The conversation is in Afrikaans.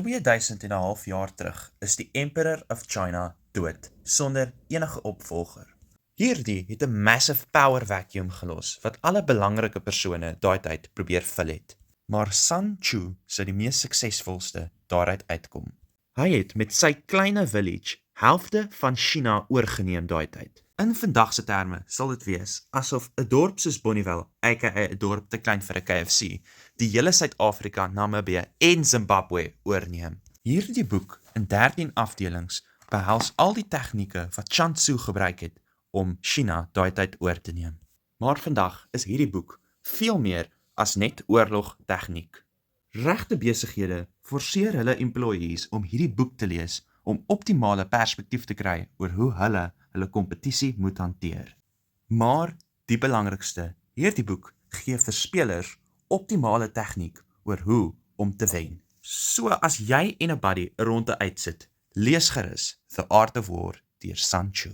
2000 en 'n half jaar terug is die Emperor of China dood, sonder enige opvolger. Hierdie het 'n massive power vacuum gelos, wat alle belangrike persone daai tyd probeer vul het. Maar Sun Tzu sou die mees suksesvolste daaruit uitkom. Hy het met sy kleine village helfte van China oorgeneem daai tyd. In vandag se terme sal dit wees asof 'n dorp soos Bonnievale, aka 'n dorp te klein vir 'n KFC, die hele Suid-Afrika, Namibië en Zimbabwe oorneem. Hierdie boek in 13 afdelings behels al die tegnieke wat Sun Tzu gebruik het om China daai tyd oor te neem. Maar vandag is hierdie boek veel meer as net oorlogtegniek. Regte besighede forceer hulle employees om hierdie boek te lees om optimale perspektief te kry oor hoe hulle kompetisie moet hanteer. Maar die belangrikste, hierdie boek gee vir spelers optimale tegniek oor hoe om te wen. So as jy en 'n buddy 'n ronde uitsit, lees gerus The Art of War deur Sun Tzu.